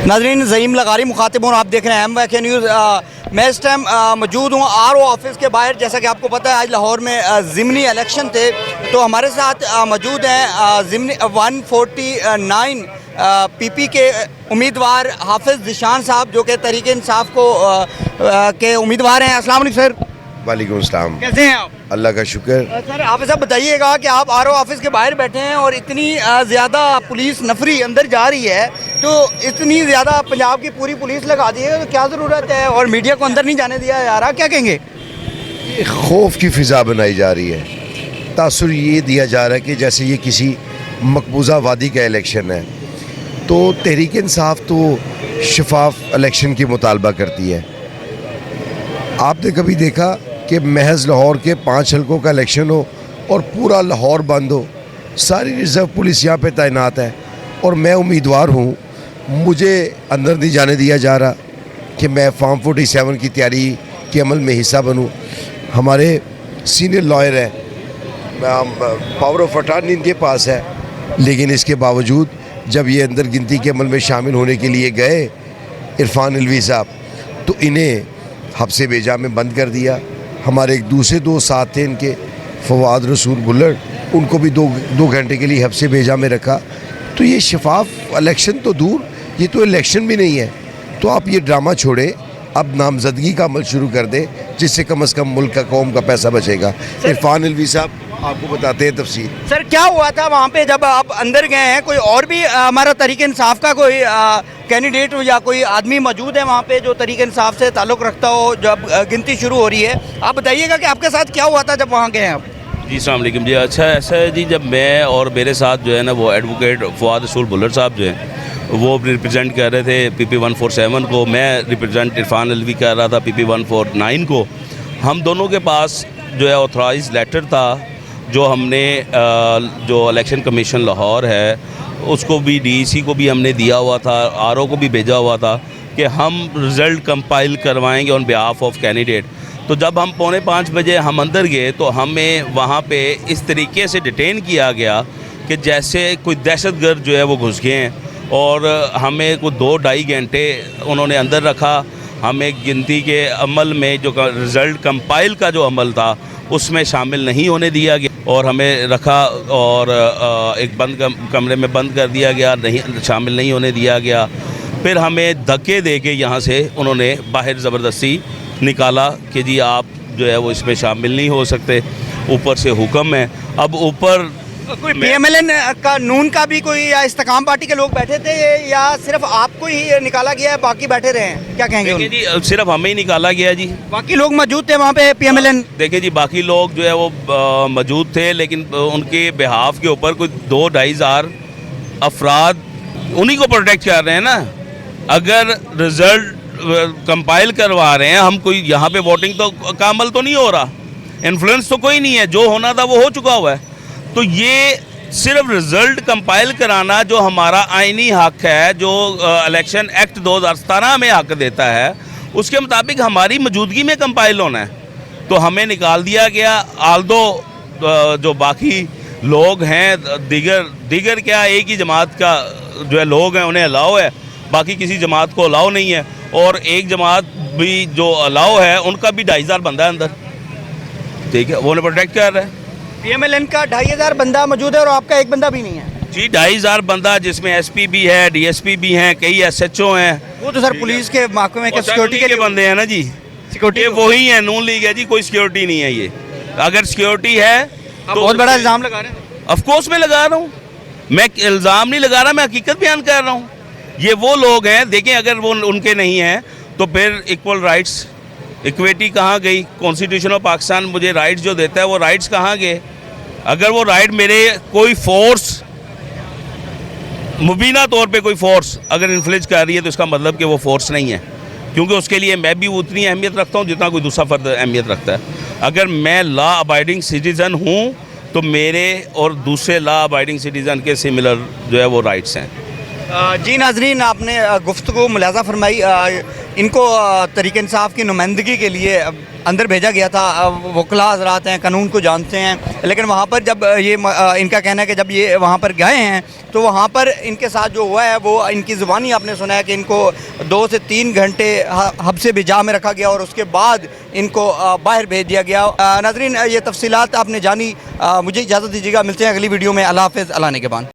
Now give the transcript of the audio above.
नाज़रीन, ज़ईम लगारी मुखातिबून, आप देख रहे हैं MYK न्यूज़। मैं इस टाइम मौजूद हूँ RO ऑफिस के बाहर। जैसा कि आपको पता है आज लाहौर में ज़िमनी इलेक्शन थे, तो हमारे साथ मौजूद हैं ज़िमनी 149 PP के उम्मीदवार हाफिज़ ज़ीशान साहब, जो कि तहरीक इंसाफ को के उम्मीदवार हैं। अस्सलाम वालेकुम सर। वालेकुम अस्सलाम। कैसे हैं आप? अल्लाह का शुक्र। सर, आप साहब बताइएगा कि आप RO ऑफिस के बाहर बैठे हैं और इतनी ज़्यादा पुलिस नफरी अंदर जा रही है, तो इतनी ज़्यादा पंजाब की पूरी पुलिस लगा दी है, तो क्या ज़रूरत है? और मीडिया को अंदर नहीं जाने दिया जा रहा, क्या कहेंगे? ये खौफ की फ़िज़ा बनाई जा रही है। तासुर ये दिया जा रहा है कि जैसे ये किसी मकबूजा वादी का इलेक्शन है। तो तहरीक इंसाफ तो शफाफ इलेक्शन की मुतालबा करती है। आपने कभी देखा कि महज लाहौर के 5 हलकों का इलेक्शन हो और पूरा लाहौर बंद हो? सारी रिज़र्व पुलिस यहाँ पे तैनात है और मैं उम्मीदवार हूँ, मुझे अंदर नहीं जाने दिया जा रहा कि मैं फॉर्म 47 की तैयारी के अमल में हिस्सा बनूँ। हमारे सीनियर लॉयर हैं, पावर ऑफ अटॉर्नी इनके पास है, लेकिन इसके बावजूद जब ये अंदर गिनती के अमल में शामिल होने के लिए गए इरफान अलवी साहब, तो इन्हें हब्से बेजा में बंद कर दिया। हमारे एक दूसरे दोस्त साथ थे इनके, फवाद रसूल बुल्लट, उनको भी दो घंटे के लिए हब्से बेजा में रखा। तो ये शफाफ इलेक्शन तो दूर, ये तो इलेक्शन भी नहीं है। तो आप ये ड्रामा छोड़े, अब नामजदगी का अमल शुरू कर दे, जिससे कम से कम मुल्क का, कौम का पैसा बचेगा। इरफान अलवी साहब आपको बताते हैं तफसील। सर, क्या हुआ था वहाँ पे जब आप अंदर गए हैं? कोई और भी हमारा तहरीक इंसाफ का कोई कैंडिडेट या कोई आदमी मौजूद है वहाँ पे जो तहरीक इंसाफ से ताल्लुक़ रखता हो जब गिनती शुरू हो रही है? आप बताइएगा कि आपके साथ क्या हुआ था जब वहाँ गए आप? जी अस्सलाम वालेकुम जी। अच्छा ऐसा है जी, जब मैं और मेरे साथ जो है ना वो एडवोकेट फवाद रसूल बुल्लट साहब जो हैं वो रिप्रेजेंट कर रहे थे PP 147 को, मैं रिप्रेजेंट इरफान अलवी कर रहा था PP 149 को। हम दोनों के पास जो है ऑथराइज लेटर था, जो हमने जो इलेक्शन कमीशन लाहौर है उसको भी, DEC को भी हमने दिया हुआ था, RO को भी भेजा हुआ था कि हम रिज़ल्ट कंपाइल करवाएंगे ऑन बिहाफ ऑफ कैंडिडेट। तो जब हम 4:45 बजे हम अंदर गए तो हमें वहाँ पे इस तरीके से डिटेन किया गया कि जैसे कोई दहशतगर्द जो है वो घुस गए हैं, और हमें कोई 2-2.5 घंटे उन्होंने अंदर रखा। हमें गिनती के अमल में जो रिज़ल्ट कंपाइल का जो अमल था उसमें शामिल नहीं होने दिया गया, और हमें रखा और एक बंद कमरे में बंद कर दिया गया, नहीं शामिल नहीं होने दिया गया। फिर हमें धक्के दे के यहाँ से उन्होंने बाहर ज़बरदस्ती निकाला कि जी आप जो है वो इसमें शामिल नहीं हो सकते, ऊपर से हुक्म है। अब ऊपर कोई PMLN का, नून का भी कोई या इस्तेकाम पार्टी के लोग बैठे थे, या सिर्फ आपको ही निकाला गया है, बाकी बैठे रहे हैं? क्या कहेंगे? देखिए जी, सिर्फ हमें ही निकाला गया जी, बाकी लोग मौजूद थे वहाँ पे PMLN? देखिए जी, बाकी लोग जो है वो मौजूद थे, लेकिन उनके बिहाफ के ऊपर कोई 2-2.5 हज़ार अफराद उन्हीं को प्रोटेक्ट कर रहे हैं ना। अगर रिज़ल्ट कंपाइल करवा रहे हैं हम, कोई यहाँ पे वोटिंग तो का अमल तो नहीं हो रहा, इन्फ्लुएंस तो कोई नहीं है, जो होना था वो हो चुका हुआ है। तो ये सिर्फ रिज़ल्ट कंपाइल कराना जो हमारा आइनी हक़ है, जो इलेक्शन एक्ट 2017 में हक़ देता है, उसके मुताबिक हमारी मौजूदगी में कंपाइल होना है, तो हमें निकाल दिया गया। आल्दो जो बाकी लोग हैं, दीगर क्या एक ही जमात का जो है लोग हैं उन्हें अलाउ है, बाकी किसी जमात को अलाउ नहीं है, और एक जमात भी जो अलाउ है उनका भी 2.5 हज़ार बंदा है अंदर, ठीक है, वो उन्हें प्रोटेक्ट कर रहा है। PMLN का 2.5 हज़ार बंदा मौजूद है और आपका एक बंदा भी नहीं है? जी 2.5 हज़ार बंदा, जिसमें SP भी है, DSP भी हैं, कई SHO हैं। वो तो सर पुलिस के महकमे के सिक्योरिटी के बंदे हैं ना जी, सिक्योरिटी वही है, नून लीग है जी, कोई सिक्योरिटी नहीं है। ये अगर सिक्योरिटी है तो बहुत बड़ा इल्ज़ाम लगा रहे हैं। ऑफ कोर्स मैं लगा रहा हूँ, मैं इल्ज़ाम नहीं लगा रहा, मैं हकीकत बयान कर रहा हूँ। ये वो लोग हैं, देखें, अगर वो उनके नहीं हैं तो फिर इक्वल राइट्स, इक्विटी कहाँ गई? कॉन्स्टिट्यूशन ऑफ पाकिस्तान मुझे राइट्स जो देता है वो राइट्स कहाँ गए? अगर वो राइट मेरे कोई फोर्स, मुबीना तौर पे कोई फोर्स अगर इन्फ्लुएंस कर रही है तो इसका मतलब कि वो फोर्स नहीं है, क्योंकि उसके लिए मैं भी उतनी अहमियत रखता हूँ जितना कोई दूसरा फर्द अहमियत रखता है। अगर मैं लॉ अबाइडिंग सिटीज़न हूँ तो मेरे और दूसरे लॉ अबाइडिंग सिटीज़न के सिमिलर जो है वो राइट्स हैं। जी नाजरीन, आपने गुफ्तगू मुलाजा फरमाई। इनको तहरीक इंसाफ की नुमाइंदगी के लिए अंदर भेजा गया था। वकला हज़रात हैं, कानून को जानते हैं, लेकिन वहाँ पर जब ये इनका कहना है कि जब ये वहाँ पर गए हैं तो वहाँ पर इनके साथ जो हुआ है वो इनकी ज़ुबानी आपने सुना है कि इनको 2 से 3 घंटे हब्से बिजा में रखा गया और उसके बाद इनको बाहर भेज दिया गया। नाजरीन, ये तफसीलात आपने जानी। मुझे इजाज़त दीजिएगा, मिलते हैं अगली वीडियो में। अल्लाह हाफ़िज़, अल्लाह निगहबान।